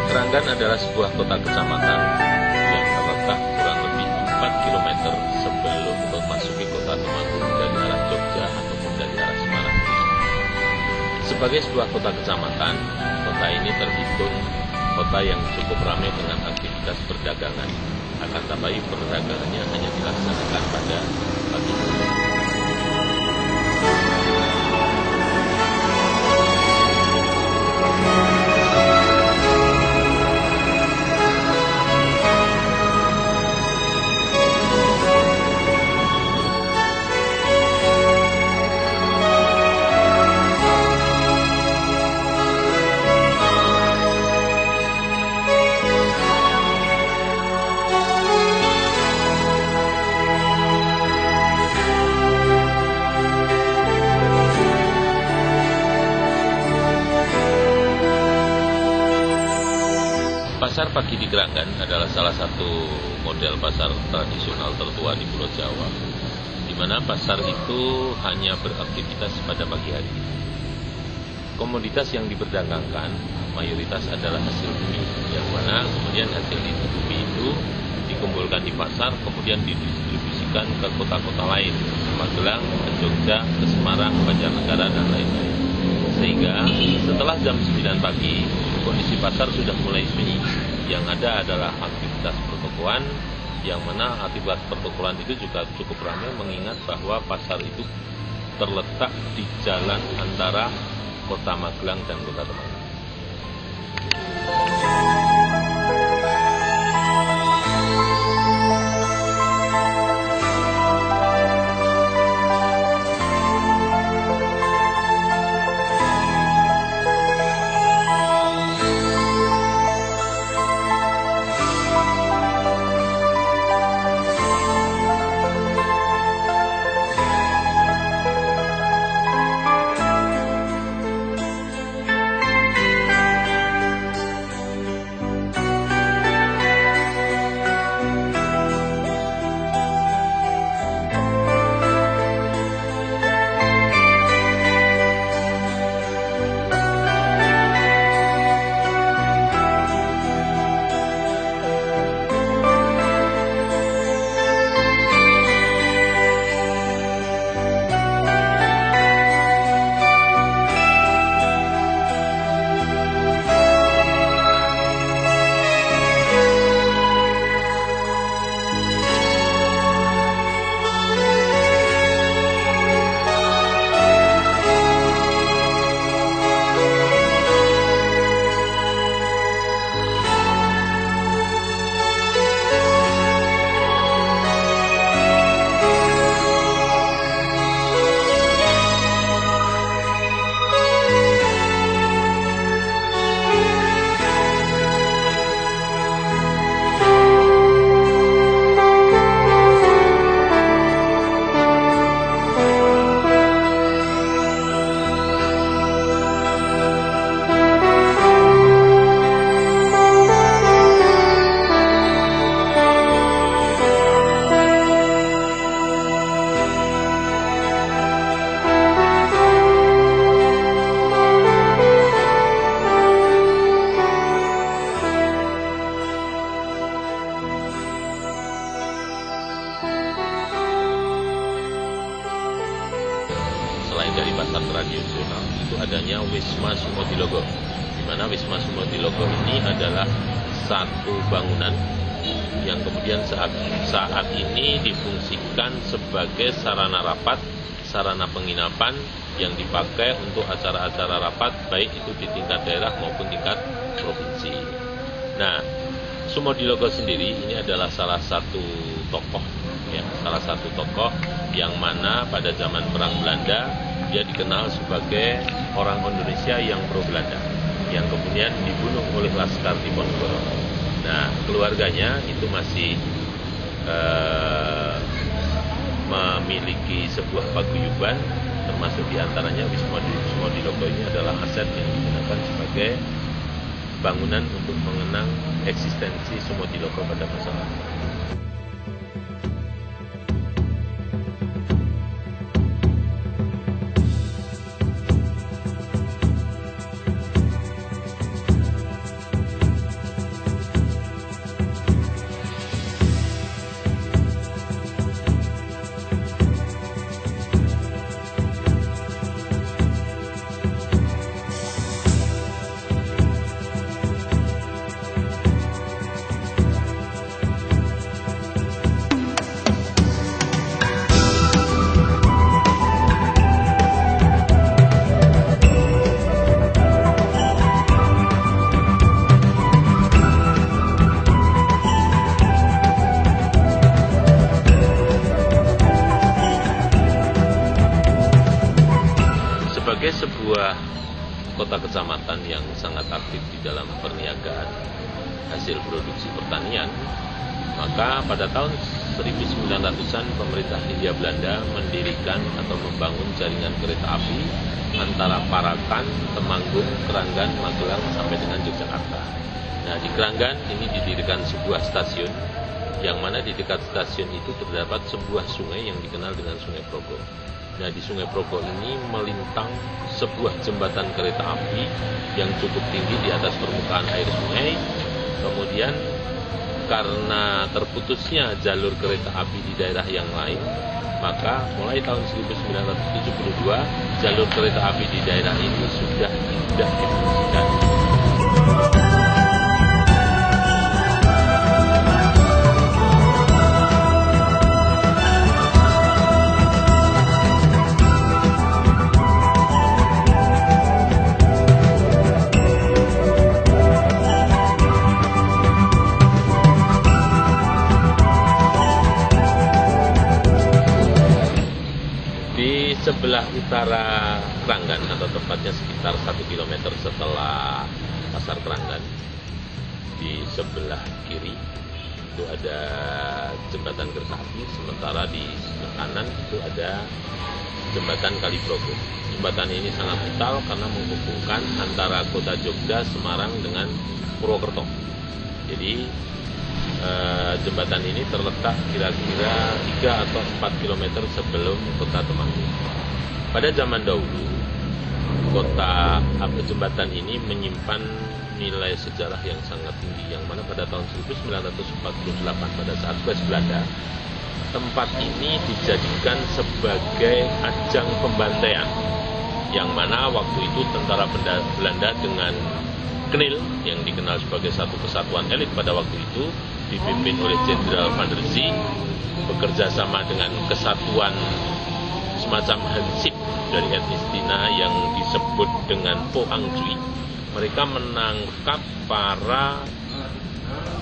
Keranggan adalah sebuah kota kecamatan yang terletak kurang lebih 4 km sebelum memasuki kota Temanggung dari arah Jogja ataupun dari arah Semarang. Sebagai sebuah kota kecamatan, kota ini terhitung kota yang cukup ramai dengan aktivitas perdagangan. Akan tetapi perdagangannya hanya dilaksanakan pada pagi hari. Pasar pagi di Keranggan adalah salah satu model pasar tradisional tertua di Pulau Jawa, di mana pasar itu hanya beraktivitas pada pagi hari. Komoditas yang diperdagangkan mayoritas adalah hasil bumi, yang mana kemudian hasil bumi itu dikumpulkan di pasar, kemudian didistribusikan ke kota-kota lain, ke Magelang, ke Jogja, ke Semarang, Banjarnegara, dan lain-lain. Sehingga setelah jam 9 pagi, kondisi pasar sudah mulai sunyi. Yang ada adalah aktivitas pertokoan, yang mana aktivitas pertokoan itu juga cukup ramai, mengingat bahwa pasar itu terletak di jalan antara kota Magelang dan kota Temanggung. Dari pasar tradisional itu adanya Wisma Sumodilogo, di mana Wisma Sumodilogo ini adalah satu bangunan yang kemudian saat ini difungsikan sebagai sarana rapat, sarana penginapan yang dipakai untuk acara-acara rapat, baik itu di tingkat daerah maupun tingkat provinsi. Nah, Sumodilogo sendiri ini adalah salah satu tokoh, ya, salah satu tokoh yang mana pada zaman Perang Belanda dia dikenal sebagai orang Indonesia yang pro Belanda, yang kemudian dibunuh oleh Laskar Diponegoro. Nah, keluarganya itu masih memiliki sebuah paguyuban, termasuk diantaranya Wisma Dilogo ini adalah aset yang digunakan sebagai bangunan untuk mengenang eksistensi Sumodilogo pada masa lalu. Sebagai sebuah kota kecamatan yang sangat aktif di dalam perniagaan hasil produksi pertanian, maka pada tahun 1900-an pemerintah Hindia Belanda mendirikan atau membangun jaringan kereta api antara Parakan, Temanggung, Keranggan, Magelang sampai dengan Yogyakarta. Nah, di Keranggan ini didirikan sebuah stasiun yang mana di dekat stasiun itu terdapat sebuah sungai yang dikenal dengan Sungai Progo. Nah, di Sungai Progo ini melintang sebuah jembatan kereta api yang cukup tinggi di atas permukaan air sungai. Kemudian karena terputusnya jalur kereta api di daerah yang lain, maka mulai tahun 1972 jalur kereta api di daerah ini sudah tidak difungsikan. Sebelah utara Keranggan atau tepatnya sekitar 1 km setelah Pasar Keranggan, di sebelah kiri itu ada jembatan kereta api, sementara di sebelah kanan itu ada jembatan Kaliprogo. Jembatan ini sangat vital karena menghubungkan antara kota Jogja, Semarang dengan Purwokerto. Jadi jembatan ini terletak kira-kira 3 atau 4 km sebelum kota Temanggung. Pada zaman dahulu, jembatan ini menyimpan nilai sejarah yang sangat tinggi, yang mana pada tahun 1948 pada saat West Belanda, tempat ini dijadikan sebagai ajang pembantaian, yang mana waktu itu tentara Belanda dengan KNIL yang dikenal sebagai satu kesatuan elit pada waktu itu dipimpin oleh Jenderal Van der Zie bekerja sama dengan kesatuan semacam Hansip dari etnis Cina yang disebut dengan Po Hang Cui. Mereka menangkap para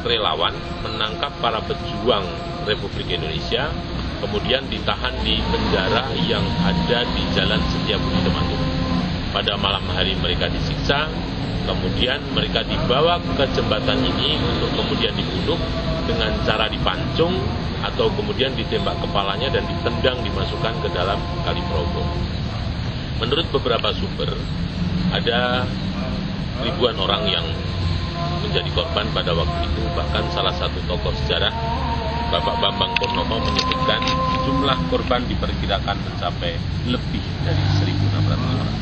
relawan, menangkap para pejuang Republik Indonesia, kemudian ditahan di penjara yang ada di Jalan Setiabudi Temanggung. Pada malam hari mereka disiksa, kemudian mereka dibawa ke jembatan ini untuk kemudian dibunuh dengan cara dipancung atau kemudian ditembak kepalanya dan ditendang dimasukkan ke dalam Kali Progo. Menurut beberapa sumber, ada ribuan orang yang menjadi korban pada waktu itu. Bahkan salah satu tokoh sejarah, Bapak Bambang Purnomo, menyebutkan jumlah korban diperkirakan mencapai lebih dari 1.600 orang.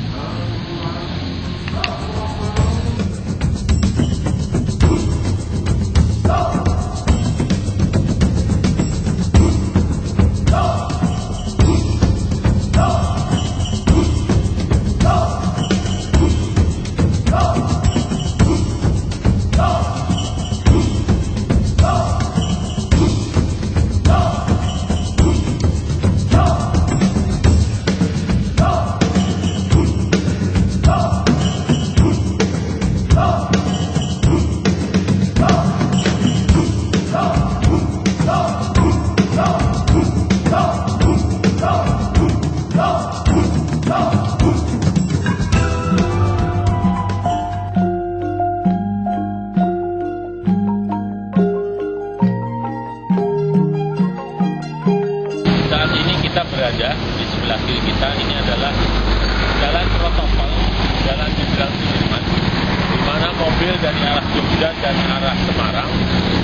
dari arah Jogja dan arah Semarang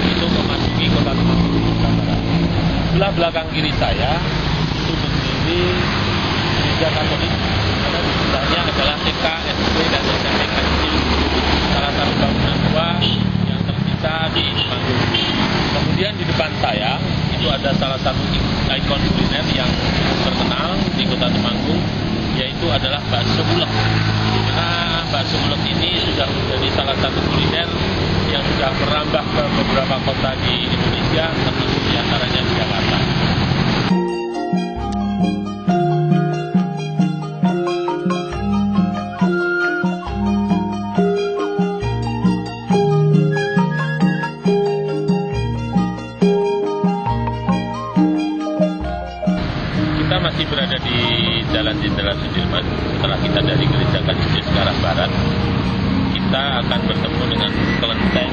itu memasuki kota Temanggung. Sebelah belakang kiri saya itu berdiri gereja Katolik, karena di sebelahnya adalah TK, SD, dan SMP kecil, salah satu bangunan tua yang tersisa di Temanggung. Kemudian di depan saya itu ada salah satu ikon kuliner yang terkenal di kota Temanggung, yaitu adalah bakso ulek. Karena bakso ulek ini sudah menjadi salah satu kuliner yang sudah merambah ke beberapa kota di Indonesia, termasuk diantaranya di Jakarta. Kita masih berada di Jalan Jenderal Sudirman. Setelah kita dari Gereja Kalistus ke arah barat, kita akan bertemu dengan kelenteng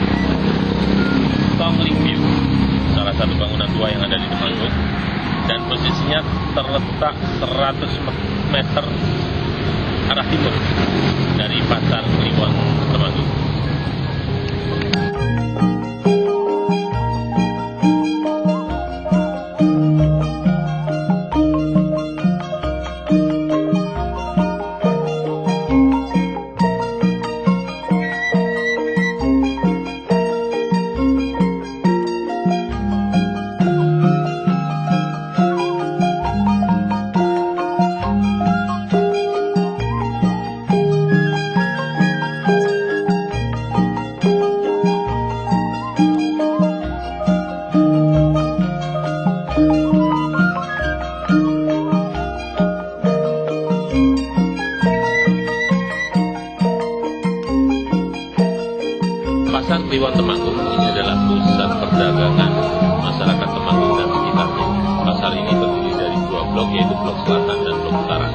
Tongling View, salah satu bangunan tua yang ada di Temanggung, dan posisinya terletak 100 meter arah timur dari Pasar Kliwon Temanggung. Pasar Kliwon Temanggung ini adalah pusat perdagangan masyarakat Temanggung dan sekitarnya. Pasar ini terdiri dari dua blok, yaitu blok selatan dan blok utara.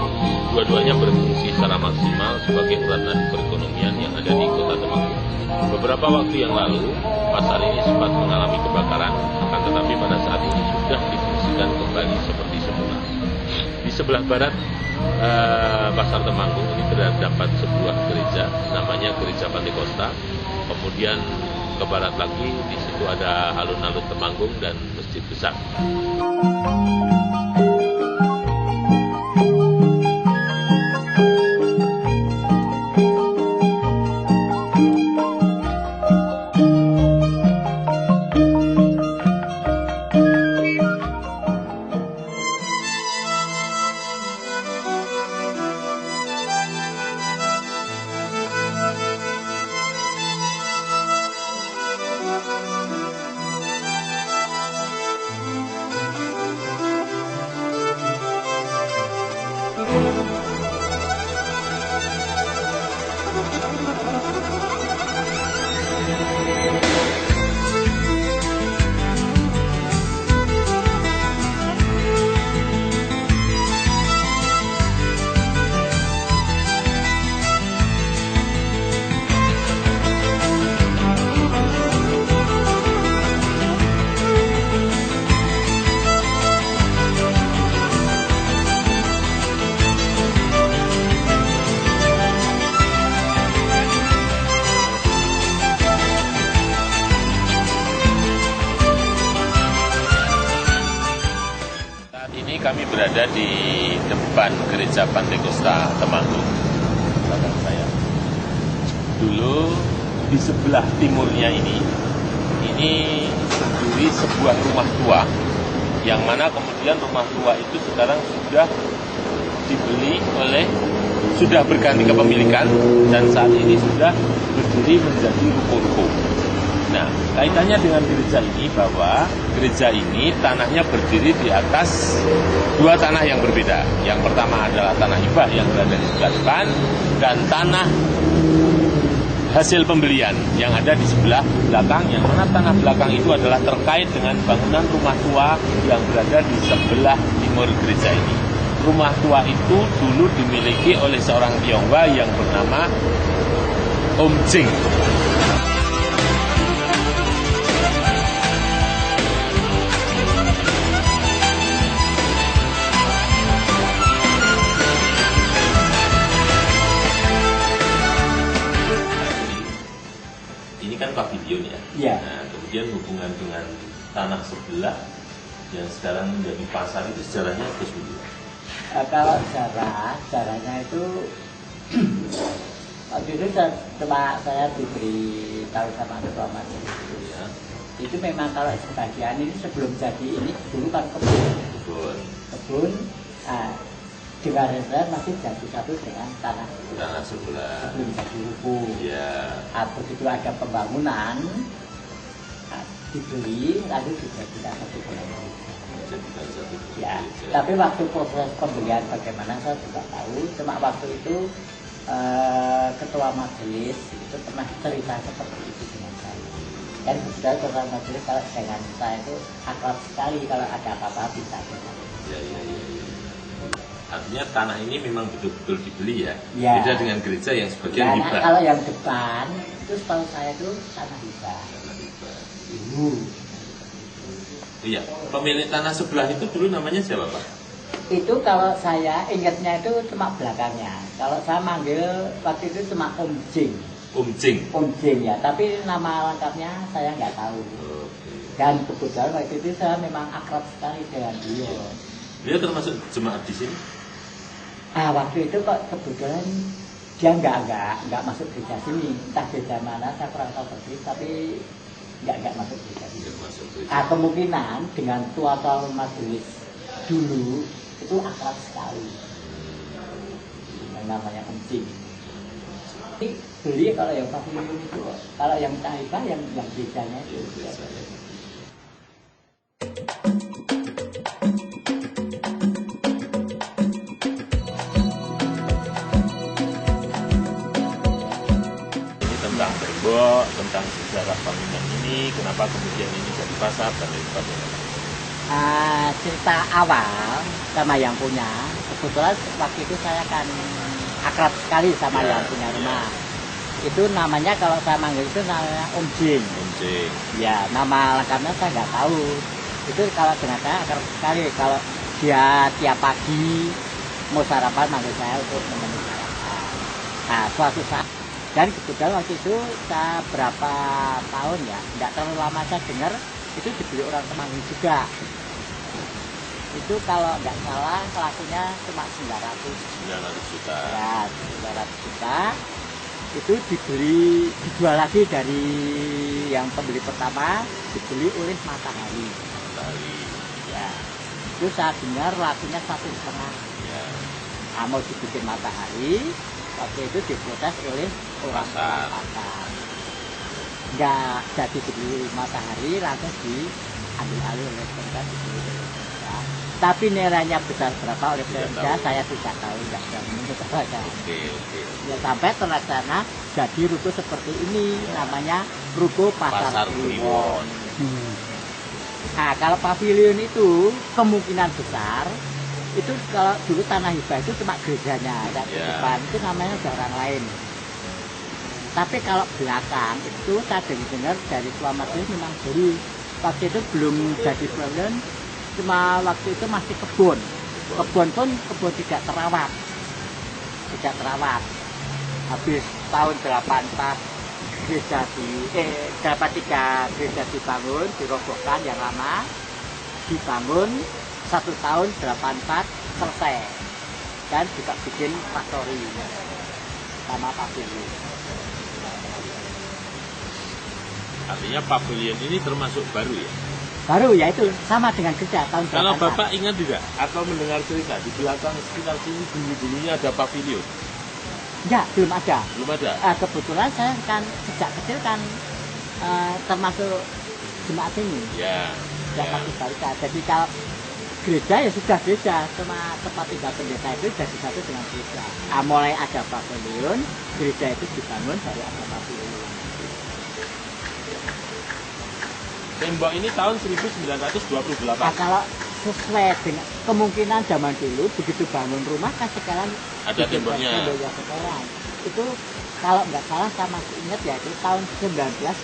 Dua-duanya berfungsi secara maksimal sebagai urat nadi perekonomian yang ada di kota Temanggung. Beberapa waktu yang lalu, pasar ini sempat mengalami kebakaran, akan tetapi pada saat ini sudah difungsikan kembali seperti semula. Di sebelah barat Pasar Temanggung ini terdapat sebuah gereja, namanya Gereja Pantekosta. Kemudian ke barat lagi, di situ ada alun-alun Temanggung dan masjid besar. Kami berada di depan Gereja Pantekosta Temanggung, belakang saya. Dulu di sebelah timurnya ini berdiri sebuah rumah tua, yang mana kemudian rumah tua itu sekarang sudah berganti kepemilikan, dan saat ini sudah berdiri menjadi ruko-ruko. Nah, kaitannya dengan gereja ini bahwa gereja ini tanahnya berdiri di atas dua tanah yang berbeda. Yang pertama adalah tanah hibah yang berada di sebelah depan, dan tanah hasil pembelian yang ada di sebelah belakang, yang mana tanah belakang itu adalah terkait dengan bangunan rumah tua yang berada di sebelah timur gereja ini. Rumah tua itu dulu dimiliki oleh seorang Tionghoa yang bernama Om Jing. kan pavilion ya. Iya. Nah, kemudian hubungan dengan tanah sebelah yang sekarang menjadi pasar itu sejarahnya terus dulu. Kalau sejarahnya itu waktu itu saya diberi tahu sama ketua majelis Ya. itu memang kalau sebagian ini sebelum jadi ini dulu kan kebun dengan rencana masih jadi satu dengan tanah sebelah sebelum jadi ruko. ya. Begitu ada pembangunan dibeli lalu dijadikan satu gereja. Ya, tapi waktu proses pembelian bagaimana saya tidak tahu. Cuma waktu itu ketua majelis itu pernah cerita seperti itu dengan saya. Dan kemudian ketua majelis kalau dengan saya itu akrab sekali, kalau ada apa-apa bisa. Ya. Artinya tanah ini memang betul-betul dibeli ya? Ya. Beda dengan gereja yang sebagian ya, hibah. Kalau yang depan itu setahu saya itu tanah hibah. Iya, pemilik tanah sebelah itu dulu namanya siapa Pak? Itu kalau saya ingatnya itu cuma belakangnya. Kalau saya manggil waktu itu cuma Om Jing. Om Jing ya, tapi nama lengkapnya saya nggak tahu. Dan kebetulan waktu itu saya memang akrab sekali dengan beliau. Beliau termasuk jemaat di sini? Waktu itu kok kebetulan dia nggak masuk gereja sini. Entah gereja mana saya kurang tahu persis, tapi nggak masuk gereja sini. Kemungkinan dengan tua-tua majelis dulu itu akrab sekali. Yang namanya kencing. Beli kalau yang pavilion itu, kalau yang Taibah yang gerejanya itu. Tentang tembok, tentang sejarah bangunan ini, kenapa kemudian ini jadi pasar dan lain sebagainya. Cerita awal sama yang punya, kebetulan waktu itu saya kan akrab sekali sama yang punya rumah. Itu namanya kalau saya manggil itu namanya Om Jing. Ya, nama lengkapnya saya nggak tahu. Itu kalau dengan saya akrab sekali. Kalau dia tiap pagi mau sarapan manggil saya untuk menemui sarapan. Suatu saat dan kebetulan waktu itu saya berapa tahun ya, nggak terlalu lama saya dengar itu dibeli orang Temanggung juga. Itu kalau nggak salah lakunya cuma 900 juta. Ya, 900 juta. Itu dijual lagi dari yang pembeli pertama, dibeli oleh Matahari. Ya, itu saya dengar lakunya 1,5. Ya. Mau dibikin Matahari, waktu itu diprotes oleh orang pasar. Nggak jadi dibeli Matahari, langsung diambil alih oleh Pemda. Tapi nilainya besar berapa oleh Pemda saya tidak tahu, nggak bisa mengetahui. Ya, sampai terlaksana jadi ruko seperti ini, namanya ruko Pasar Kliwon. Kalau pavilion itu kemungkinan besar itu kalau dulu tanah hibah itu cuma gerejanya, dan depan itu namanya orang lain. Tapi kalau belakang itu saya dengar dari tua majelis memang beli. Waktu itu belum jadi pavilion, cuma waktu itu masih kebun. Kebun pun kebun tidak terawat. Habis tahun 84 gereja 83 gereja dibangun, dirobohkan yang lama, dibangun 1 tahun 84 selesai, dan juga bikin pastori sama pavilion. Artinya pavilion ini termasuk baru ya? Baru ya, itu sama dengan gereja tahun 84. Kalau Bapak ingat tidak atau mendengar cerita di belakang sekitar sini dulunya ada pavilion? Enggak, belum ada. Kebetulan saya kan sejak kecil kan termasuk jemaat ini. Ya. Jadi kalau gereja ya sudah gereja, cuma tempat tinggal pendeta itu jadi satu dengan gereja. Mulai ada pavilion, gereja itu dibangun dari ada pavilion. Tembok ini tahun 1928. Kalau sesuai dengan kemungkinan zaman dulu, begitu bangun rumah kan sekarang ada temboknya. Sekarang itu kalau nggak salah saya masih ingat ya, itu tahun 1928.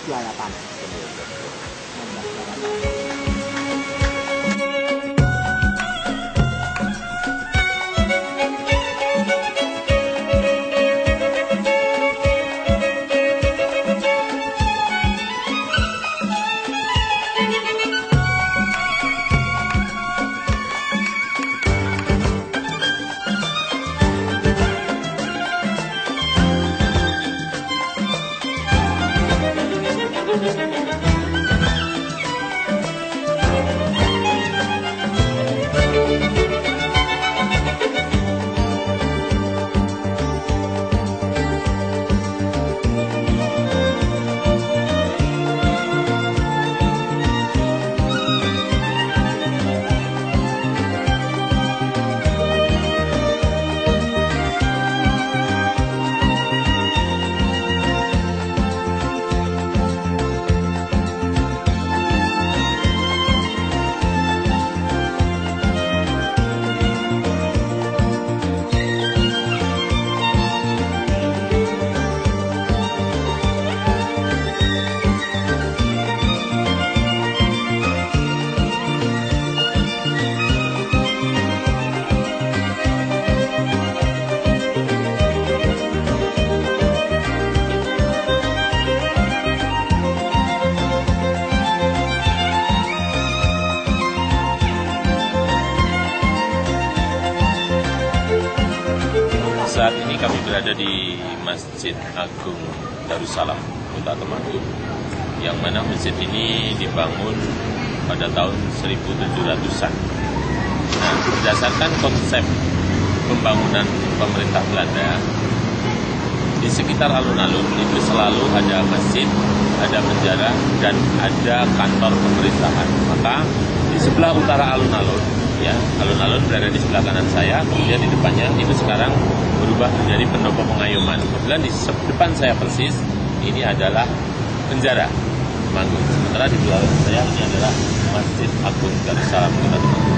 Saat ini kami berada di Masjid Agung Darussalam, Kota Temanggung, yang mana masjid ini dibangun pada tahun 1700-an. Nah, berdasarkan konsep pembangunan pemerintah Belanda, di sekitar alun-alun itu selalu ada masjid, ada penjara, dan ada kantor pemerintahan. Maka di sebelah utara alun-alun, ya, alun-alun berada di sebelah kanan saya, kemudian di depannya itu sekarang berubah menjadi pendopo pengayoman. Kemudian di depan saya persis ini adalah penjara Temanggung. Sementara di belakang saya ini adalah Masjid Agung Darussalam Kota Temanggung.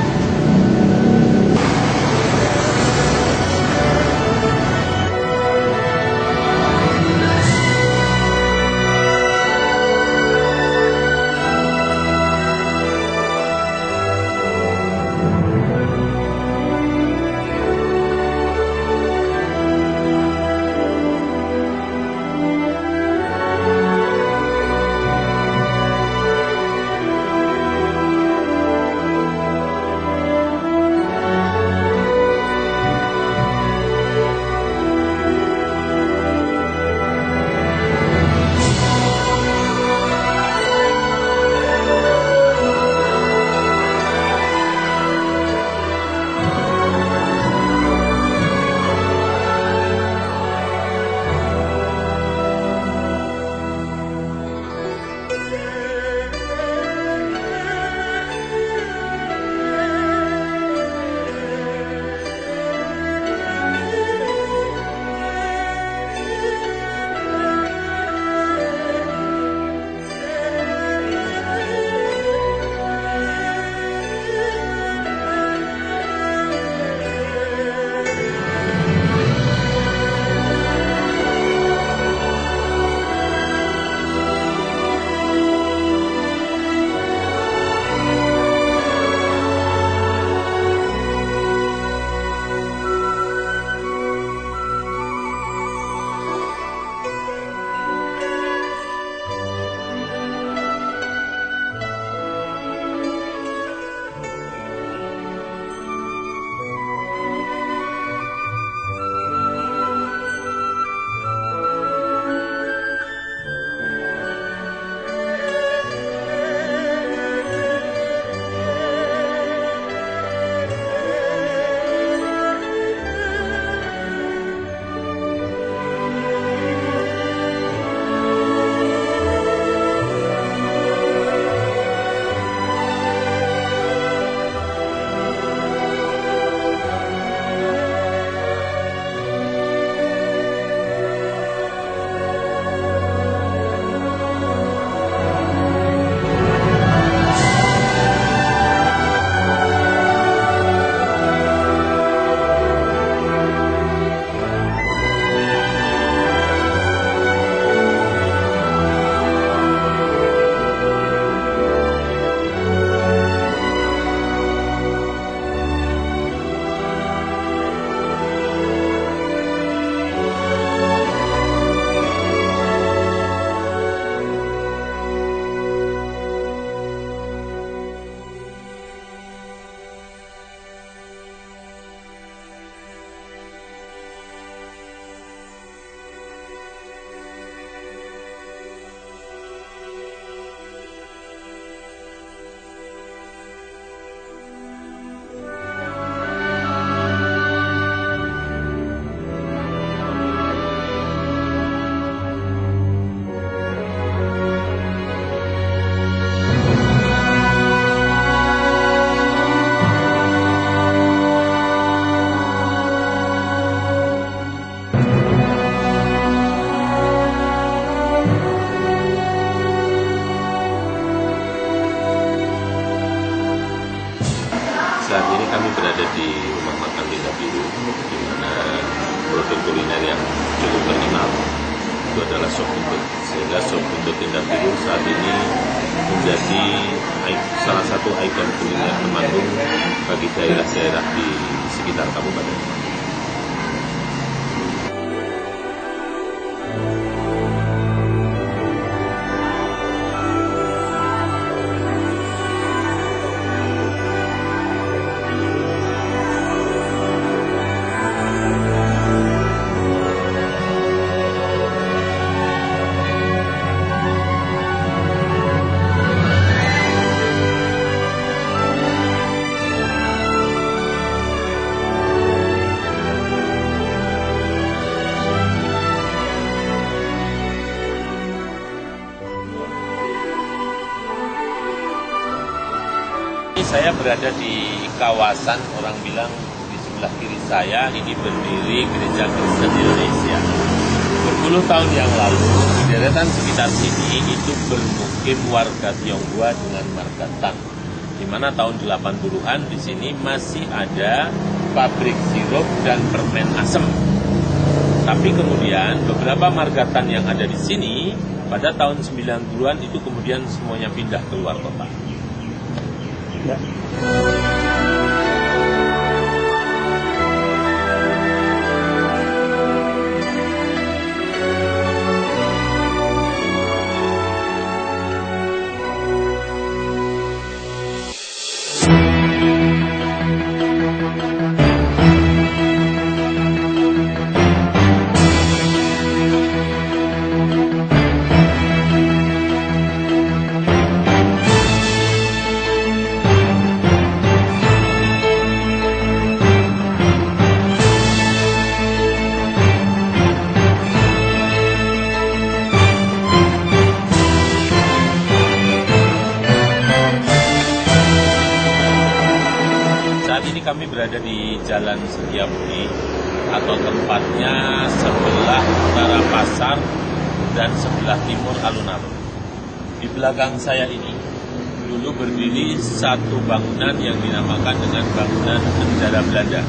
Buntut, sehingga sop buntut Indah Biru saat ini menjadi salah satu ikon kuliner Temanggung bagi daerah-daerah di sekitar Kabupaten Temanggung. Saya berada di kawasan, orang bilang di sebelah kiri saya ini berdiri Gereja Kristen Indonesia. Berpuluh tahun yang lalu, di deretan sekitar sini itu bermukim warga Tionghoa dengan marga Tang. Di mana tahun 80-an di sini masih ada pabrik sirup dan permen asem. Tapi kemudian beberapa marga Tang yang ada di sini pada tahun 90-an itu kemudian semuanya pindah ke luar kota. Ya. Saat ini kami berada di Jalan Setiabudi atau tempatnya sebelah utara pasar dan sebelah timur alun-alun. Di belakang saya ini dulu berdiri satu bangunan yang dinamakan dengan bangunan Negara Belanda,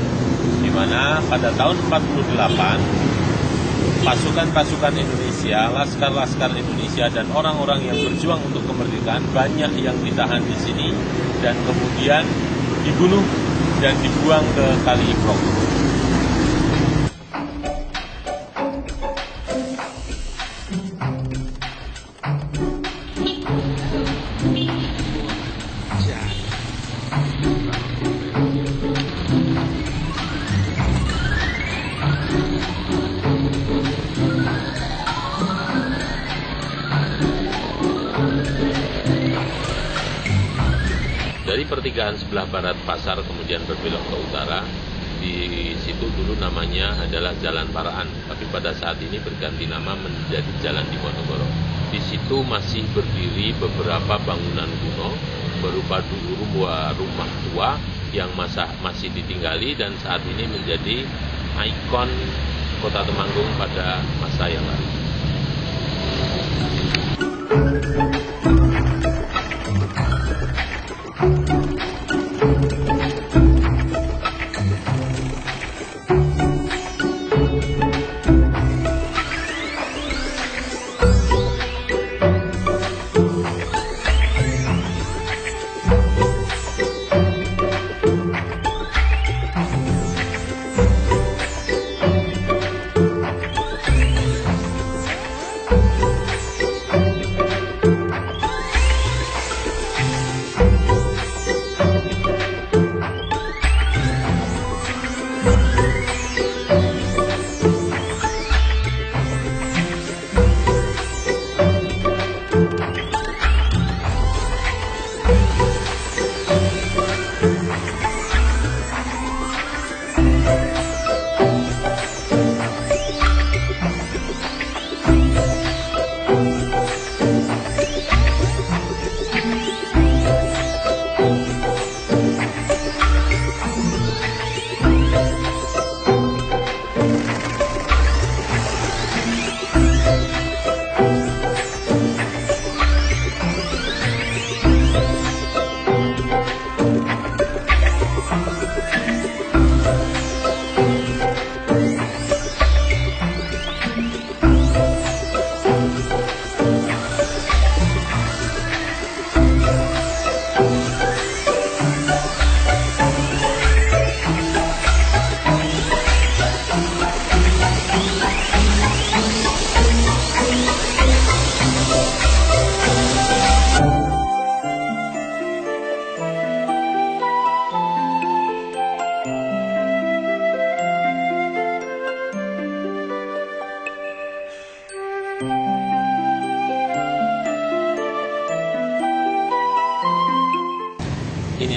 di mana pada tahun 48 pasukan-pasukan Indonesia, laskar-laskar Indonesia dan orang-orang yang berjuang untuk kemerdekaan banyak yang ditahan di sini dan kemudian dibunuh dan dibuang ke Kali Iprong. Dari pertigaan sebelah barat pasar kemudian berbelok ke utara, di situ dulu namanya adalah Jalan Paraan, tapi pada saat ini berganti nama menjadi Jalan Diponegoro. Di situ masih berdiri beberapa bangunan kuno berupa rumah tua yang masih ditinggali dan saat ini menjadi ikon Kota Temanggung pada masa yang lalu.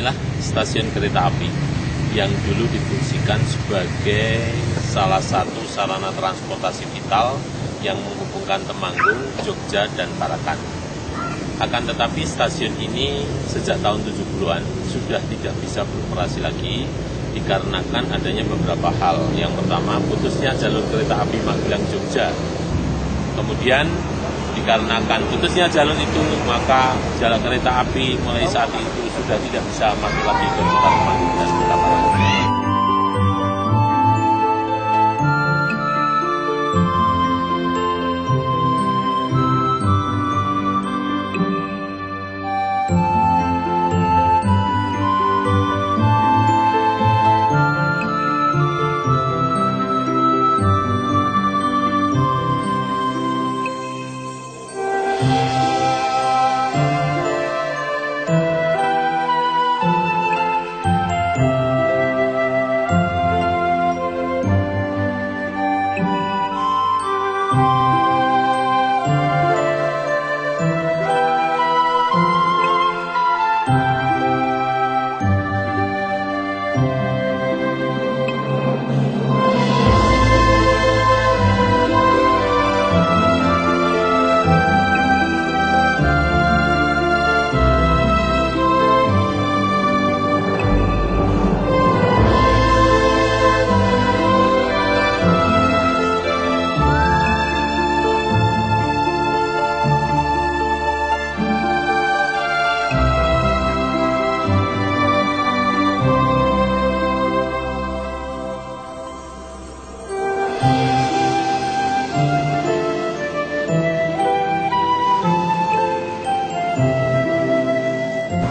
inilah stasiun kereta api yang dulu difungsikan sebagai salah satu sarana transportasi vital yang menghubungkan Temanggung, Jogja, dan Tarakan. Akan tetapi stasiun ini sejak tahun 70-an sudah tidak bisa beroperasi lagi dikarenakan adanya beberapa hal. Yang pertama, putusnya jalur kereta api Magelang Jogja. Kemudian dikarenakan putusnya jalur itu, maka jalan kereta api mulai saat itu sudah tidak bisa masuk lagi ke kota Temanggung dan kota Tarakan.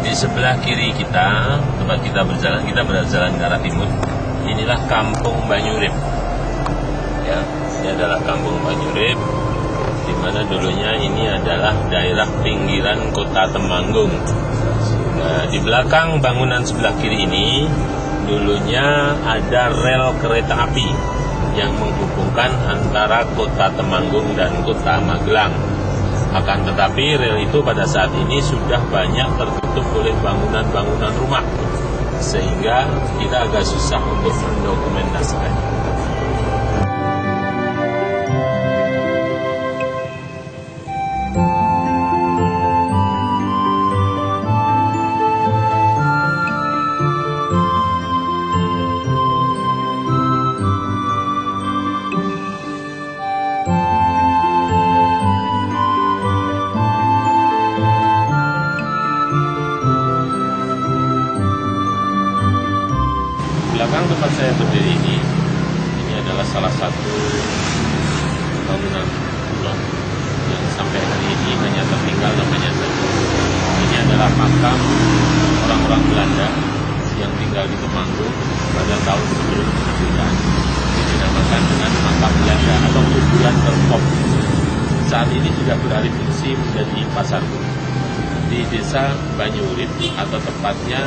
Di sebelah kiri kita, tempat kita berjalan ke arah timur. Inilah Kampung Banyurip. Ya, ini adalah Kampung Banyurip, di mana dulunya ini adalah daerah pinggiran kota Temanggung. Nah, di belakang bangunan sebelah kiri ini, dulunya ada rel kereta api yang menghubungkan antara kota Temanggung dan kota Magelang. Akan tetapi rel itu pada saat ini sudah banyak tertutup oleh bangunan-bangunan rumah, sehingga kita agak susah untuk mendokumentasikannya. Belakang tempat saya berdiri ini adalah salah satu bangunan kuno yang sampai hari ini hanya tertinggal namanya saja. Ini adalah makam orang-orang Belanda yang tinggal di Temanggung pada tahun sebelum kemerdekaan. Ini dinamakan dengan makam Belanda atau kuburan terpop. Saat ini sudah beralih fungsi menjadi pasar di desa Banyurip, atau tepatnya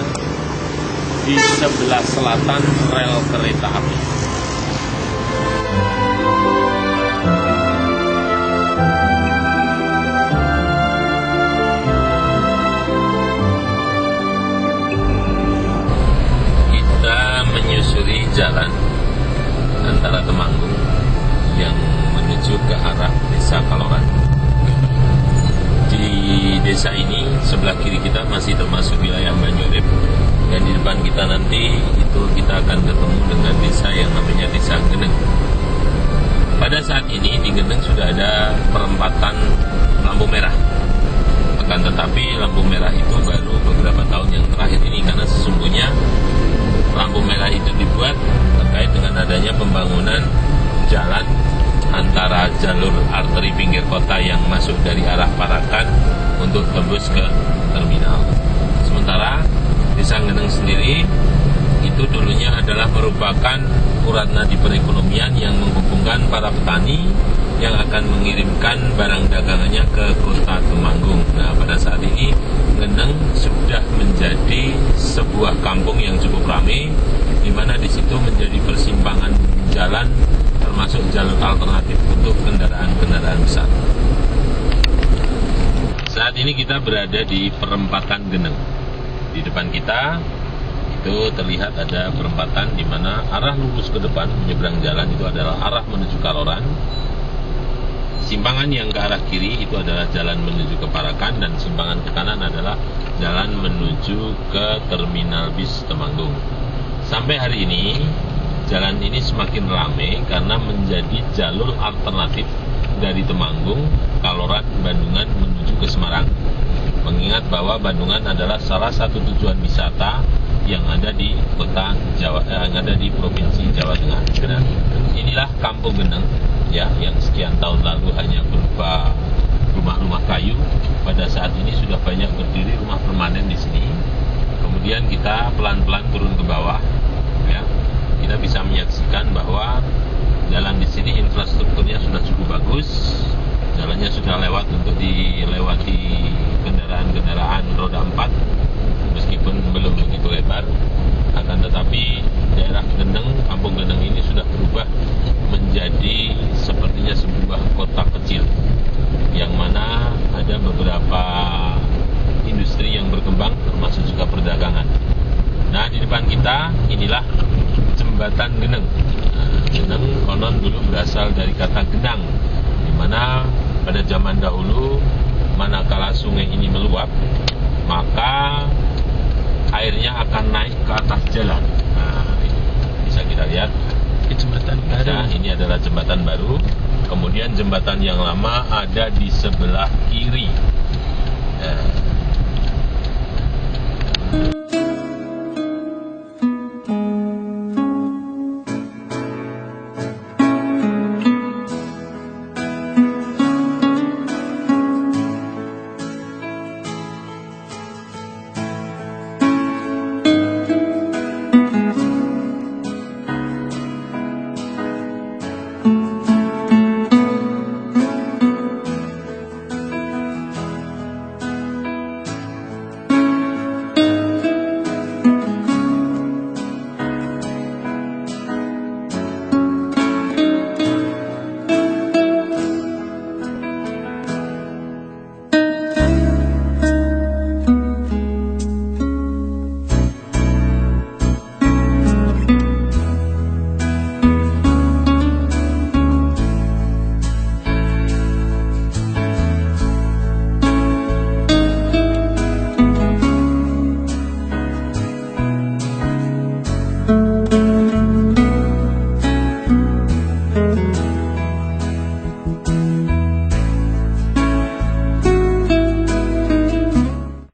di sebelah selatan rel kereta api. Kita menyusuri jalan antara Temanggung yang menuju ke arah Desa Kaloran. Di desa ini sebelah kiri kita masih termasuk wilayah Banyurip, dan di depan kita nanti itu kita akan ketemu dengan desa yang namanya Desa Geneng. Pada saat ini di Geneng sudah ada perempatan lampu merah. Akan tetapi lampu merah itu baru beberapa tahun yang terakhir ini, karena sesungguhnya lampu merah itu dibuat terkait dengan adanya pembangunan jalan antara jalur arteri pinggir kota yang masuk dari arah Parakan untuk tembus ke terminal. Sementara Desa Geneng sendiri itu dulunya adalah merupakan urat nadi perekonomian yang menghubungkan para petani yang akan mengirimkan barang dagangannya ke kota Temanggung. Nah, pada saat ini Geneng sudah menjadi sebuah kampung yang cukup ramai, di mana di situ menjadi persimpangan jalan termasuk jalur alternatif untuk kendaraan-kendaraan besar. Saat ini kita berada di perempatan Geneng. Di depan kita itu terlihat ada perempatan di mana arah lurus ke depan menyeberang jalan itu adalah arah menuju Kaloran. Simpangan yang ke arah kiri itu adalah jalan menuju ke Parakan, dan simpangan ke kanan adalah jalan menuju ke Terminal Bis Temanggung. Sampai hari ini jalan ini semakin ramai karena menjadi jalur alternatif dari Temanggung, Kaloran, Bandungan menuju ke Semarang. Mengingat bahwa Bandungan adalah salah satu tujuan wisata yang ada di kota Jawa, yang ada di provinsi Jawa Tengah. Nah, inilah Kampung Geneng ya, yang sekian tahun lalu hanya berupa rumah-rumah kayu. Pada saat ini sudah banyak berdiri rumah permanen di sini. Kemudian kita pelan-pelan turun ke bawah ya. Kita bisa menyaksikan bahwa jalan di sini infrastrukturnya sudah cukup bagus. Jalannya sudah lewat untuk dilewati kendaraan-kendaraan roda 4, meskipun belum begitu lebar. Akan tetapi daerah Geneng, Kampung Geneng ini sudah berubah menjadi sepertinya sebuah kota kecil, yang mana ada beberapa industri yang berkembang, termasuk juga perdagangan. Nah, di depan kita inilah jembatan Geneng. Geneng konon dulu berasal dari kata genang, di mana pada zaman dahulu manakala sungai ini meluap, maka airnya akan naik ke atas jalan. Nah, ini bisa kita lihat jembatan baru. Ini adalah jembatan baru. Kemudian jembatan yang lama ada di sebelah kiri.